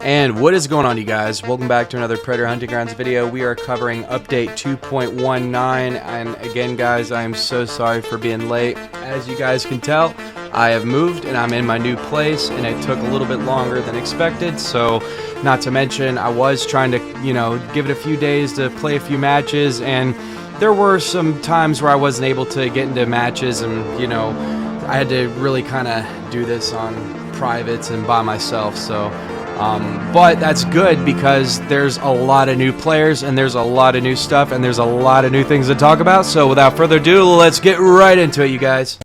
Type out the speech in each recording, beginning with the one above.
And what is going on, you guys? Welcome back to another Predator Hunting Grounds video. We are covering update 2.19, and again, guys, I am so sorry for being late. As you guys can tell, I have moved and I'm in my new place, and it took a little bit longer than expected. So, not to mention, I was trying to, give it a few days to play a few matches, and there were some times where I wasn't able to get into matches, and I had to really kind of do this on privates and by myself. So. But that's good because there's a lot of new players and there's a lot of new stuff and there's a lot of new things to talk about. So without further ado, let's get right into it, you guys.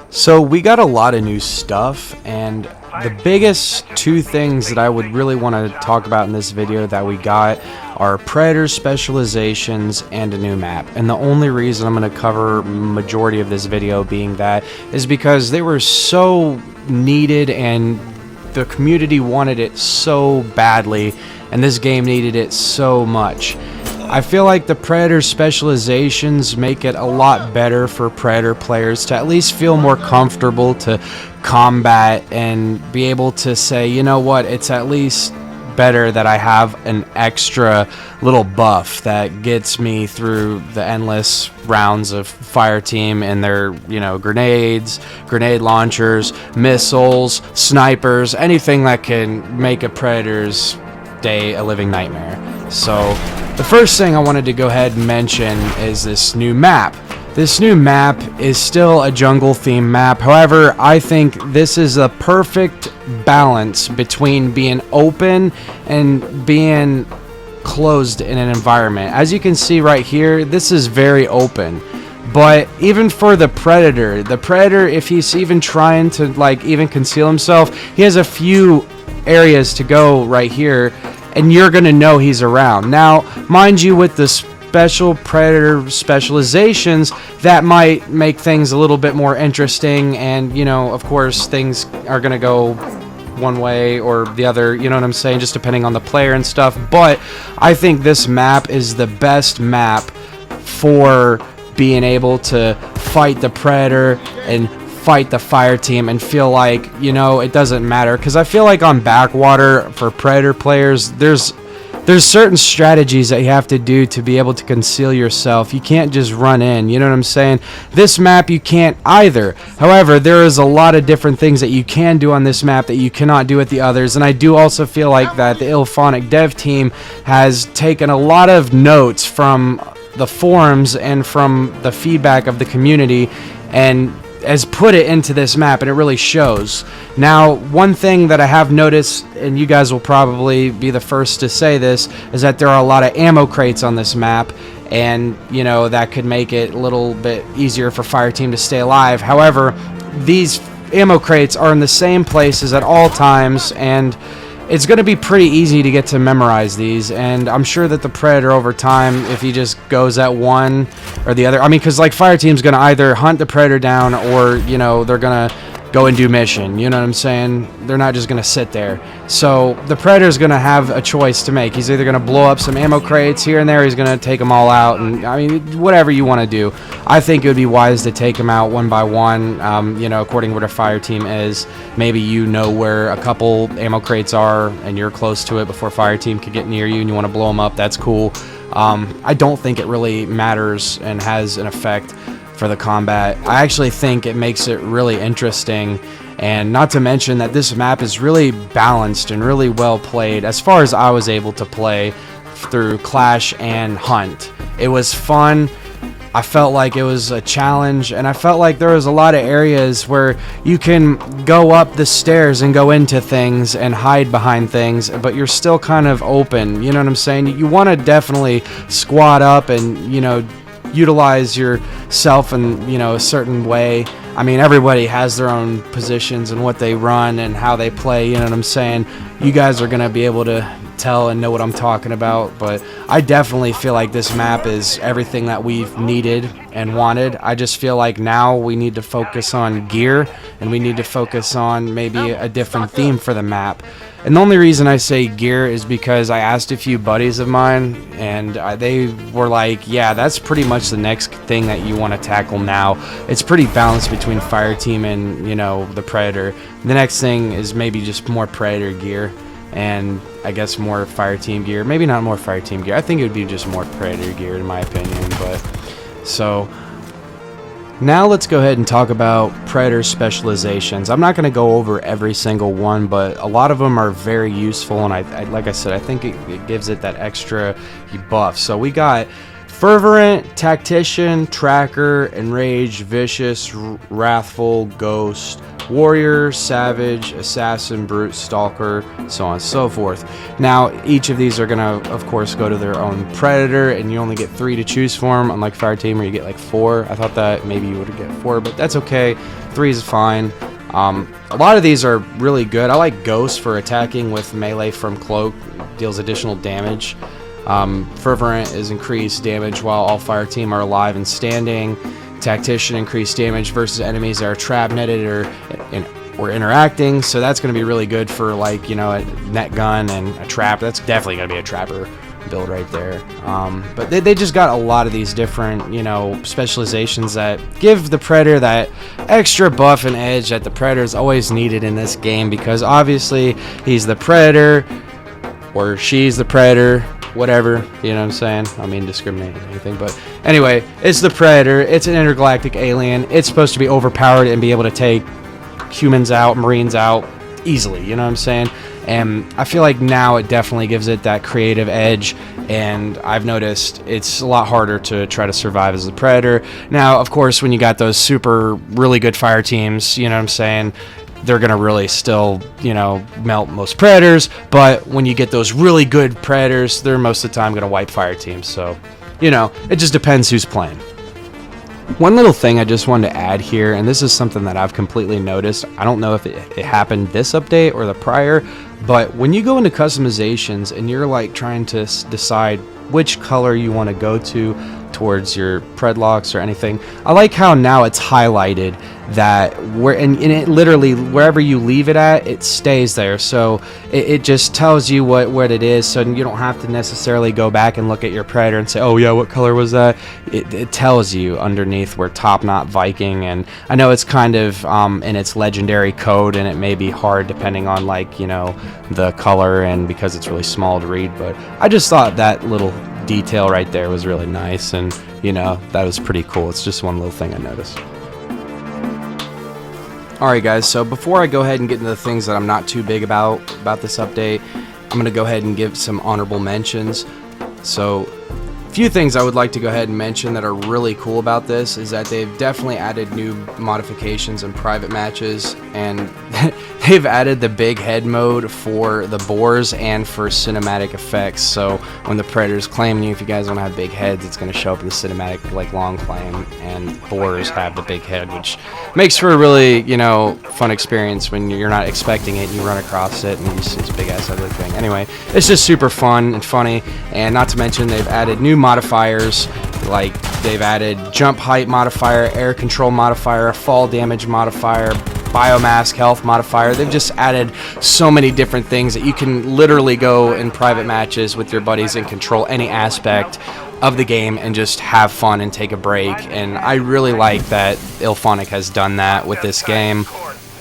So we got a lot of new stuff, and the biggest two things that I would really want to talk about in this video that we got are Predator Specializations and a new map. And the only reason I'm going to cover majority of this video being that is because they were so needed and the community wanted it so badly, and this game needed it so much. I feel like the Predator Specializations make it a lot better for Predator players to at least feel more comfortable to combat and be able to say, you know what, it's at least better that I have an extra little buff that gets me through the endless rounds of fire team and their, grenades, grenade launchers, missiles, snipers, anything that can make a Predator's day a living nightmare. So the first thing I wanted to go ahead and mention is this new map. This new map is still a jungle theme map. However, I think this is a perfect balance between being open and being closed in an environment. As you can see right here, this is very open. But even for the Predator, if he's even trying to even conceal himself, he has a few areas to go right here, and you're gonna know he's around. Now, mind you, with the special Predator Specializations, that might make things a little bit more interesting, and of course things are gonna go one way or the other, you know what I'm saying, just depending on the player and stuff. But I think this map is the best map for being able to fight the Predator and fight the fire team and feel like, it doesn't matter. Because I feel like on backwater for Predator players, there's certain strategies that you have to do to be able to conceal yourself. You can't just run in, you know what I'm saying? This map you can't either. However, there is a lot of different things that you can do on this map that you cannot do with the others, and I do also feel like that the Ilphonic dev team has taken a lot of notes from the forums and from the feedback of the community and has put it into this map, and it really shows. Now, one thing that I have noticed, and you guys will probably be the first to say this, is that there are a lot of ammo crates on this map, and that could make it a little bit easier for fire team to stay alive. However, these ammo crates are in the same places at all times, and it's going to be pretty easy to get to memorize these, and I'm sure that the Predator over time, if he just goes at one or the other, because fire team's going to either hunt the Predator down or, they're going to go and do mission, you know what I'm saying? They're not just going to sit there. So the Predator's going to have a choice to make. He's either going to blow up some ammo crates here and there, he's going to take them all out, and whatever you want to do. I think it would be wise to take them out one by one, according to what a fire team is. Maybe where a couple ammo crates are and you're close to it before fire team can get near you and you want to blow them up. That's cool. I don't think it really matters and has an effect for the combat. I actually think it makes it really interesting, and not to mention that this map is really balanced and really well played as far as I was able to play through Clash and Hunt. It was fun. I felt like it was a challenge, and I felt like there was a lot of areas where you can go up the stairs and go into things and hide behind things, but you're still kind of open, you know what I'm saying? You want to definitely squat up and, utilize yourself in, a certain way. Everybody has their own positions and what they run and how they play, you know what I'm saying? You guys are going to be able to tell and know what I'm talking about, but I definitely feel like this map is everything that we've needed and wanted. I just feel like now we need to focus on gear, and we need to focus on maybe a different theme for the map. And the only reason I say gear is because I asked a few buddies of mine, and they were like, yeah, that's pretty much the next thing that you want to tackle now. It's pretty balanced between fire team and, you know, the predator. The next thing is maybe just more predator gear, and I guess more fire team gear. Maybe not more fire team gear. I think it would be just more predator gear in my opinion. But so now let's go ahead and talk about predator specializations. I'm not going to go over every single one, but a lot of them are very useful, and I like I said, I think it gives it that extra buff. So we got Fervent, Tactician, Tracker, Enraged, Vicious, Wrathful, Ghost, Warrior, Savage, Assassin, Brute, Stalker, so on and so forth. Now, each of these are going to, of course, go to their own predator, and you only get 3 to choose from, unlike Fire Team where you get like 4. I thought that maybe you would get 4, but that's okay. 3 is fine. A lot of these are really good. I like Ghost for attacking with melee from Cloak, deals additional damage. Fervent is increased damage while all Fire Team are alive and standing. Tactician, increased damage versus enemies that are trap netted or interacting, so that's going to be really good for, like, you know, a net gun and a trap. That's definitely going to be a trapper build right there. But they just got a lot of these different, you know, specializations that give the predator that extra buff and edge that the predator's always needed in this game, because obviously he's the predator or she's the predator, whatever, you know what I'm saying? I mean, discriminate or anything, but anyway, it's the predator. It's an intergalactic alien. It's supposed to be overpowered and be able to take humans out, marines out easily, you know what I'm saying? And I feel like now it definitely gives it that creative edge, and I've noticed it's a lot harder to try to survive as the predator. Now, of course, when you got those super really good fire teams, you know what I'm saying, they're going to really still, you know, melt most predators, but when you get those really good predators, they're most of the time going to wipe fire teams. So, you know, it just depends who's playing. One little thing I just wanted to add here, and this is something that I've completely noticed. I don't know if it happened this update or the prior, but when you go into customizations and you're like trying to decide which color you want to go to towards your predlocks or anything, I like how now it's highlighted that and it literally wherever you leave it at, it stays there. So it just tells you what it is, so you don't have to necessarily go back and look at your predator and say, oh yeah, what color was that? It tells you underneath where Top Knot Viking, and I know it's kind of in its legendary code, and it may be hard depending on, like, you know, the color and because it's really small to read, but I just thought that little detail right there was really nice, and, you know, that was pretty cool. It's just one little thing I noticed. Alright guys, so before I go ahead and get into the things that I'm not too big about this update, I'm going to go ahead and give some honorable mentions. So, a few things I would like to go ahead and mention that are really cool about this is that they've definitely added new modifications in private matches, and they've added the big head mode for the boars and for cinematic effects. So when the predator's claiming you, if you guys don't have big heads, it's going to show up in the cinematic, like, long claim, and boars have the big head, which makes for a really, you know, fun experience when you're not expecting it and you run across it and you see this big ass ugly thing. Anyway, it's just super fun and funny, and not to mention they've added new modifiers, like they've added jump height modifier, air control modifier, fall damage modifier, biomass health modifier. They've just added so many different things that you can literally go in private matches with your buddies and control any aspect of the game and just have fun and take a break. And I really like that Ilphonic has done that with this game.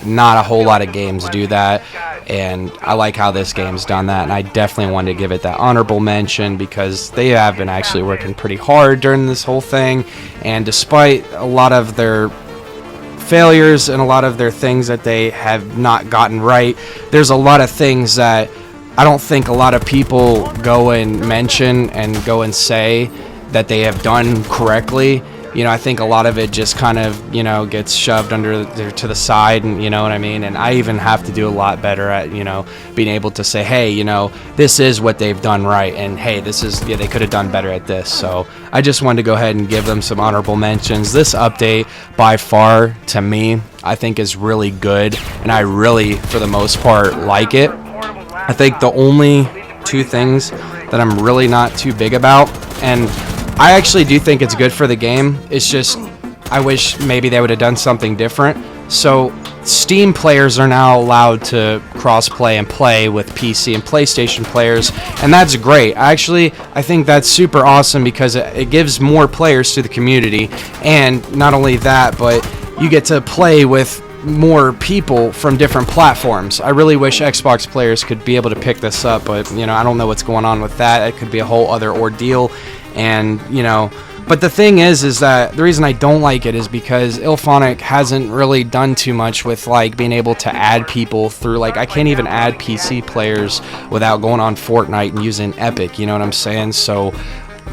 Not a whole lot of games do that, and I like how this game's done that, and I definitely wanted to give it that honorable mention because they have been actually working pretty hard during this whole thing, and despite a lot of their failures and a lot of their things that they have not gotten right, there's a lot of things that I don't think a lot of people go and mention and go and say that they have done correctly. You know, I think a lot of it just kind of, you know, gets shoved under to the side, and you know what I mean? And I even have to do a lot better at, you know, being able to say, hey, you know, this is what they've done right, and hey, this is, yeah, they could have done better at this. So I just wanted to go ahead and give them some honorable mentions. This update, by far, to me, I think is really good, and I really, for the most part, like it. I think the only two things that I'm really not too big about, and I actually do think it's good for the game. It's just I wish maybe they would have done something different. So Steam players are now allowed to cross-play and play with PC and PlayStation players, and that's great. I think that's super awesome because it gives more players to the community, and not only that, but you get to play with more people from different platforms. I really wish Xbox players could be able to pick this up, but I don't know what's going on with that. It could be a whole other ordeal, and but the thing is that the reason I don't like it is because IllFonic hasn't really done too much with like being able to add people through, like I can't even add PC players without going on Fortnite and using Epic, you know what I'm saying? So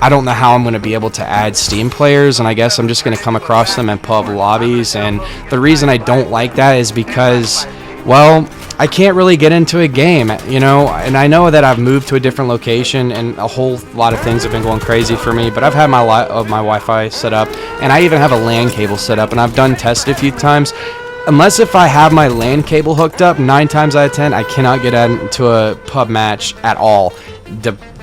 I don't know how I'm going to be able to add Steam players, and I guess I'm just going to come across them in pub lobbies. And the reason I don't like that is because, well, I can't really get into a game, and I know that I've moved to a different location and a whole lot of things have been going crazy for me, but I've had my Wi-Fi set up, and I even have a LAN cable set up, and I've done tests a few times. Unless if I have my LAN cable hooked up, 9 times out of 10, I cannot get into a pub match at all.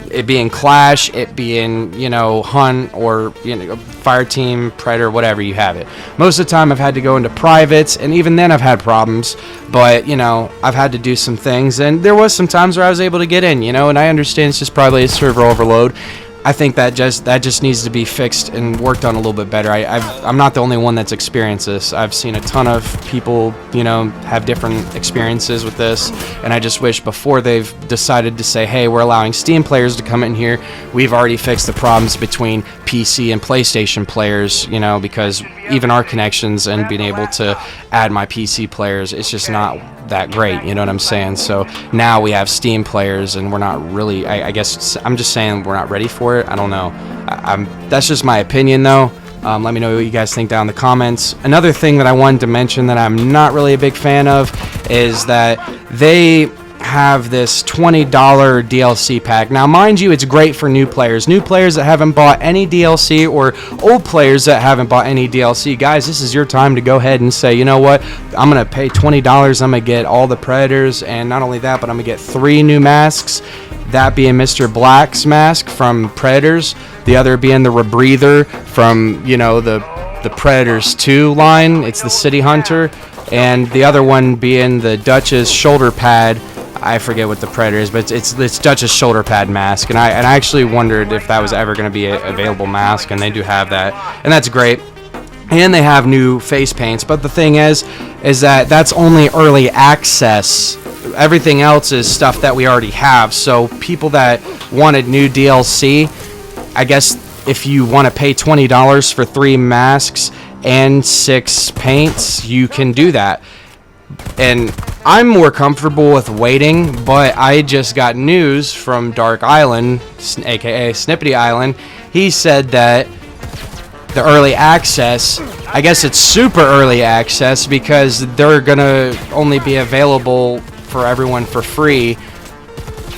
It being Clash, it being, Hunt, or, Fire Team, Predator, whatever you have it. Most of the time I've had to go into privates, and even then I've had problems, but, I've had to do some things, and there was some times where I was able to get in, and I understand it's just probably a server overload. I think that just needs to be fixed and worked on a little bit better. I'm not the only one that's experienced this. I've seen a ton of people, have different experiences with this, and I just wish before they've decided to say, hey, we're allowing Steam players to come in here, we've already fixed the problems between PC and PlayStation players, because even our connections and being able to add my PC players, it's just not that great, you know what I'm saying? So now we have Steam players, and we're not really, I guess I'm just saying we're not ready for it. I don't know. That's just my opinion, though. Let me know what you guys think down in the comments. Another thing that I wanted to mention that I'm not really a big fan of is that they have this $20 DLC pack. Now, mind you, it's great for new players that haven't bought any DLC, or old players that haven't bought any DLC. Guys, this is your time to go ahead and say, you know what, I'm gonna pay $20. I'm gonna get all the Predators, and not only that, but I'm gonna get 3 new masks, that being Mr. Black's mask from Predators, the other being the Rebreather from the Predators 2 line. It's the City Hunter, and the other one being the Dutch's shoulder pad. I forget what the Predator is, but it's Dutch's shoulder pad mask, and I actually wondered if that was ever going to be an available mask, and they do have that, and that's great. And they have new face paints, but the thing is that that's only early access. Everything else is stuff that we already have. So people that wanted new DLC, I guess if you want to pay $20 for 3 masks and 6 paints, you can do that. And I'm more comfortable with waiting, but I just got news from Dark Island, aka Snippety Island. He said that the early access, I guess it's super early access, because they're gonna only be available for everyone for free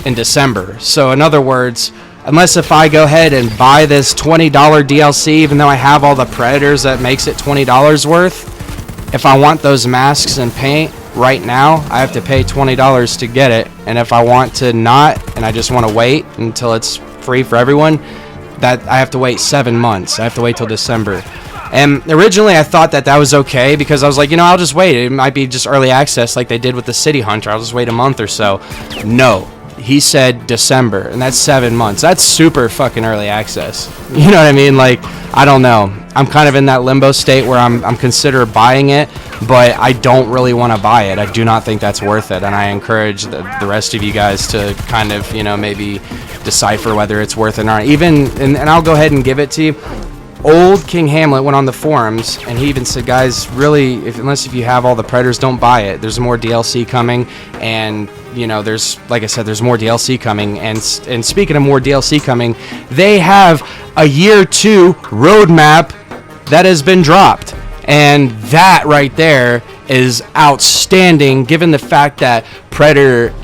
in December. So in other words, unless if I go ahead and buy this $20 DLC, even though I have all the Predators, that makes it $20 worth. If I want those masks and paint right now, I have to pay $20 to get it. And if I want to not, and I just want to wait until it's free for everyone, that I have to wait 7 months. I have to wait till December. And originally I thought that was okay, because I was like, I'll just wait. It might be just early access like they did with the City Hunter. I'll just wait a month or so. No. He said December, and that's 7 months. That's super fucking early access. You know what I mean? Like, I don't know. I'm kind of in that limbo state where I'm considering buying it, but I don't really want to buy it. I do not think that's worth it, and I encourage the rest of you guys to kind of, maybe decipher whether it's worth it or not. And I'll go ahead and give it to you. Old King Hamlet went on the forums, and he even said, guys, really, unless if you have all the Predators, don't buy it. There's more DLC coming, and there's, like I said, there's more DLC coming. And speaking of more DLC coming, they have a year 2 roadmap that has been dropped, and that right there is outstanding, given the fact that Predator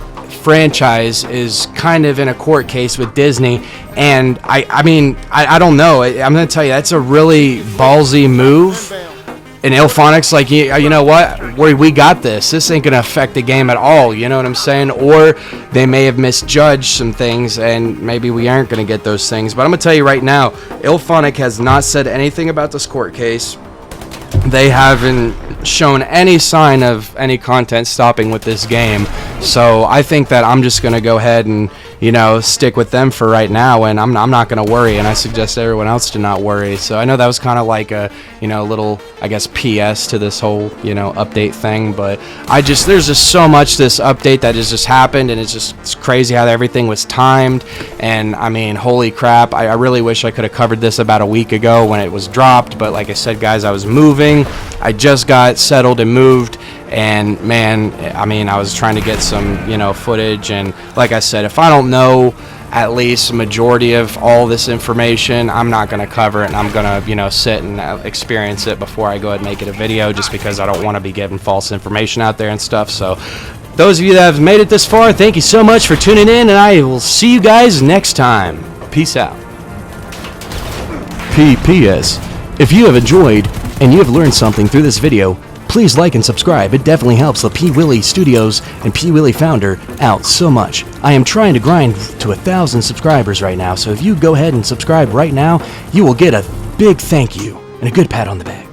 franchise is kind of in a court case with Disney. And I mean, I don't know. I'm going to tell you, that's a really ballsy move And Ilphonic's like, you know what, we got this. This ain't going to affect the game at all, you know what I'm saying? Or they may have misjudged some things, and maybe we aren't going to get those things. But I'm going to tell you right now, Ilphonic has not said anything about this court case. They haven't shown any sign of any content stopping with this game. So I think that I'm just going to go ahead and, you know, stick with them for right now, and I'm not going to worry, and I suggest everyone else to not worry. So I know that was kind of like a, you know, little, I guess, PS to this whole, you know, update thing, but there's just so much this update that has just happened, and it's crazy how everything was timed. And I mean, holy crap, I really wish I could have covered this about a week ago when it was dropped, but like I said, guys, I was moving. I just got settled and moved, and man, I mean, I was trying to get some, you know, footage, and like I said, if I don't know at least a majority of all this information, I'm not going to cover it, and I'm going to, you know, sit and experience it before I go ahead and make it a video, just because I don't want to be giving false information out there and stuff. So those of you that have made it this far, thank you so much for tuning in, and I will see you guys next time. Peace out. P.P.S. If you have enjoyed and you have learned something through this video, please like and subscribe. It definitely helps the P. Willie Studios and P. Willie founder out so much. I am trying to grind to 1,000 subscribers right now, so if you go ahead and subscribe right now, you will get a big thank you and a good pat on the back.